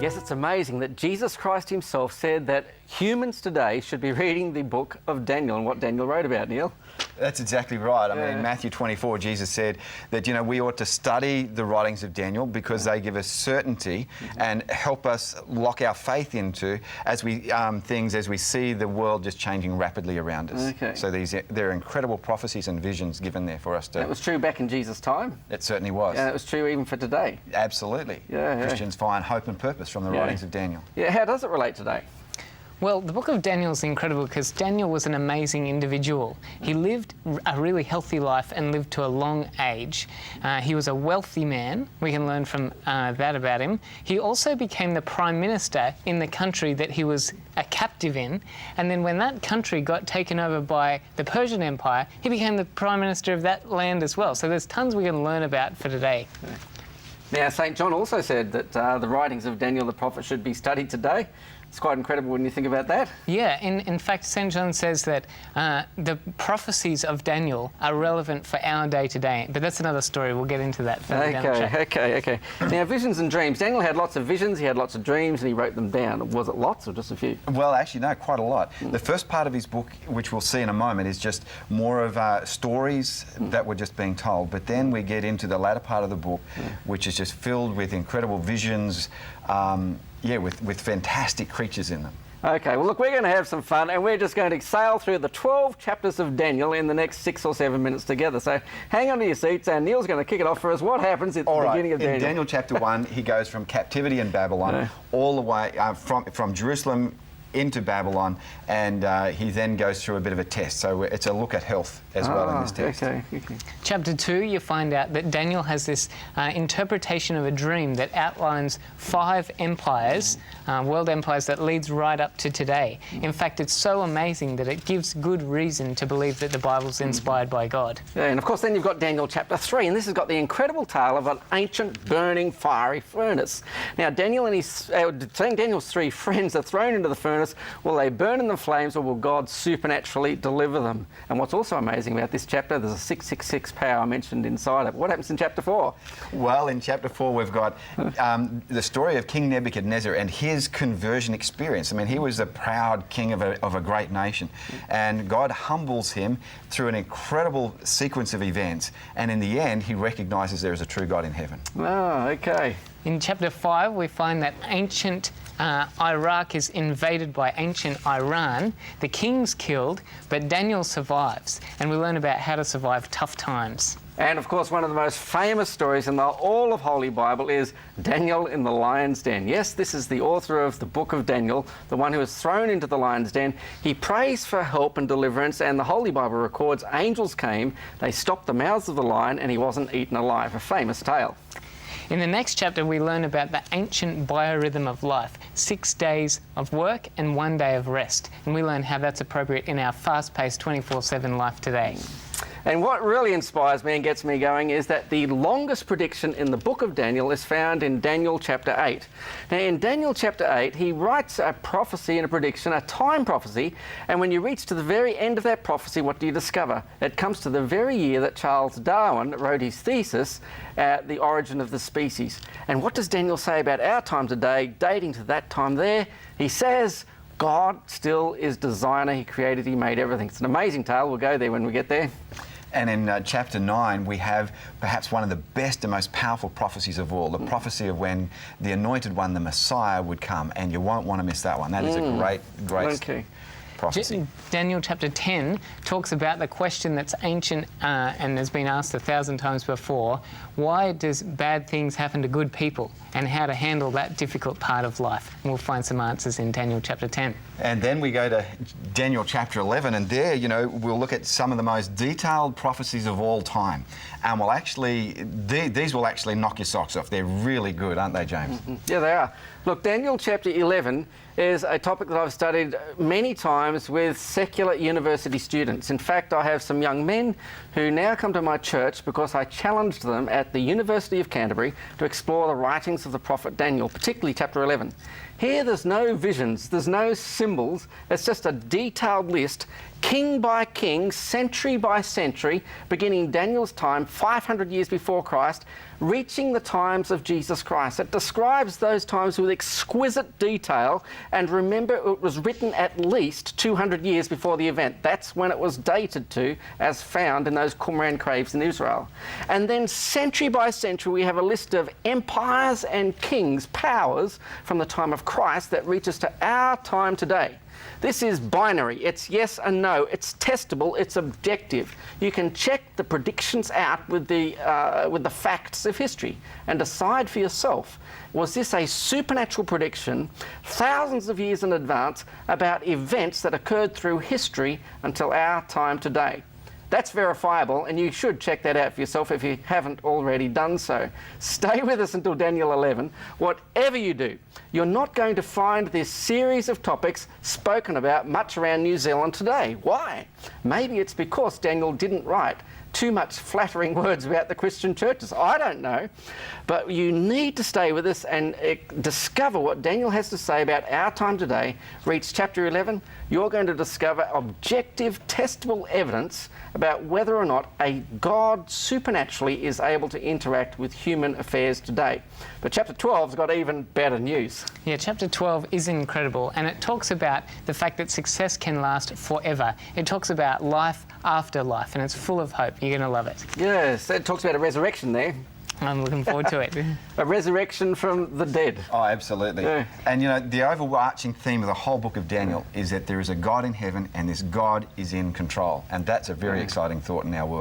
Yes, it's amazing that Jesus Christ himself said that humans today should be reading the book of Daniel and what Daniel wrote about, Neil. That's exactly right. I mean, in Matthew 24, Jesus said that, we ought to study the writings of Daniel because they give us certainty and help us lock our faith into as we see the world just changing rapidly around us. Okay. So there are incredible prophecies and visions given there for us to... That was true back in Jesus' time. It certainly was. Yeah, it was true even for today. Absolutely. Yeah. Christians find hope and purpose from the writings of Daniel. Yeah, how does it relate today? Well, the book of Daniel is incredible because Daniel was an amazing individual. He lived a really healthy life and lived to a long age. He was a wealthy man. We can learn from that about him. He also became the prime minister in the country that he was a captive in. And then when that country got taken over by the Persian Empire, he became the prime minister of that land as well. So there's tons we can learn about for today. Now, St. John also said that the writings of Daniel the prophet should be studied today. It's quite incredible when you think about that. Yeah, in fact, St. John says that the prophecies of Daniel are relevant for our day today. But that's another story. We'll get into that further down the track. Okay. Now, visions and dreams. Daniel had lots of visions, he had lots of dreams, and he wrote them down. Was it lots or just a few? Well, actually, no, quite a lot. The first part of his book, which we'll see in a moment, is just more of stories that were just being told. But then we get into the latter part of the book, which is just filled with incredible visions, with fantastic creatures in them. Okay, well, look, we're going to have some fun, and we're just going to sail through the 12 chapters of Daniel in the next 6 or 7 minutes together. So hang on to your seats, and Neil's going to kick it off for us. What happens at the beginning of Daniel? In Daniel chapter 1, he goes from captivity in Babylon all the way from Jerusalem into Babylon, and he then goes through a bit of a test. So it's a look at health as well in this text. Okay. Chapter 2, you find out that Daniel has this interpretation of a dream that outlines 5 empires, world empires, that leads right up to today. In fact, it's so amazing that it gives good reason to believe that the Bible's inspired by God. Yeah, and of course then you've got Daniel chapter 3, and this has got the incredible tale of an ancient burning fiery furnace. Now Daniel and Daniel's 3 friends are thrown into the furnace. Will they burn in the flames, or will God supernaturally deliver them? And what's also amazing about this chapter, there's a 666 power mentioned inside it. What happens in chapter 4? Well, in chapter 4 we've got the story of King Nebuchadnezzar and his conversion experience. I mean, he was a proud king of a great nation, and God humbles him through an incredible sequence of events, and in the end he recognises there is a true God in heaven. Oh, okay. In chapter 5, we find that ancient Iraq is invaded by ancient Iran. The king's killed, but Daniel survives, and we learn about how to survive tough times. And of course, one of the most famous stories in all of Holy Bible is Daniel in the lion's den. Yes, this is the author of the book of Daniel, the one who was thrown into the lion's den. He prays for help and deliverance, and the Holy Bible records angels came, they stopped the mouths of the lion, and he wasn't eaten alive. A famous tale. In the next chapter, we learn about the ancient biorhythm of life, 6 days of work and 1 day of rest. And we learn how that's appropriate in our fast-paced 24/7 life today. And what really inspires me and gets me going is that the longest prediction in the book of Daniel is found in Daniel chapter 8. Now, in Daniel chapter 8, he writes a prophecy and a prediction, a time prophecy, and when you reach to the very end of that prophecy, what do you discover? It comes to the very year that Charles Darwin wrote his thesis, The Origin of the Species. And what does Daniel say about our time today, dating to that time there? He says, God still is designer. He created, he made everything. It's an amazing tale. We'll go there when we get there. And in chapter 9, we have perhaps one of the best and most powerful prophecies of all, the prophecy of when the Anointed One, the Messiah, would come, and you won't want to miss that one. That is a great prophecy. Daniel chapter 10 talks about the question that's ancient and has been asked 1,000 times before: why does bad things happen to good people, and how to handle that difficult part of life. And we'll find some answers in Daniel chapter 10. And then we go to Daniel chapter 11, and there, we'll look at some of the most detailed prophecies of all time. And these will actually knock your socks off. They're really good, aren't they, James? Yeah, they are. Look, Daniel chapter 11 is a topic that I've studied many times with secular university students. In fact, I have some young men who now come to my church because I challenged them at the University of Canterbury to explore the writings of the prophet Daniel, particularly chapter 11. Here there's no visions, there's no symbols, it's just a detailed list, king by king, century by century, beginning Daniel's time 500 years before Christ, reaching the times of Jesus Christ. It describes those times with exquisite detail, and remember, it was written at least 200 years before the event. That's when it was dated to, as found in those Qumran caves in Israel. And then century by century we have a list of empires and kings, powers from the time of Christ that reaches to our time today. This is binary. It's yes and no. It's testable. It's objective. You can check the predictions out with the facts of history and decide for yourself, was this a supernatural prediction thousands of years in advance about events that occurred through history until our time today? That's verifiable, and you should check that out for yourself if you haven't already done so. Stay with us until Daniel 11. Whatever you do, you're not going to find this series of topics spoken about much around New Zealand today. Why? Maybe it's because Daniel didn't write too much flattering words about the Christian churches. I don't know. But you need to stay with us and discover what Daniel has to say about our time today. Reach chapter 11. You're going to discover objective, testable evidence about whether or not a God supernaturally is able to interact with human affairs today. But chapter 12's got even better news. Yeah, chapter 12 is incredible, and it talks about the fact that success can last forever. It talks about life after life, and it's full of hope. You're going to love it. Yes, it talks about a resurrection there. I'm looking forward to it. A resurrection from the dead. Oh, absolutely. Yeah. And you know, the overarching theme of the whole book of Daniel is that there is a God in heaven and this God is in control. And that's a very exciting thought in our world.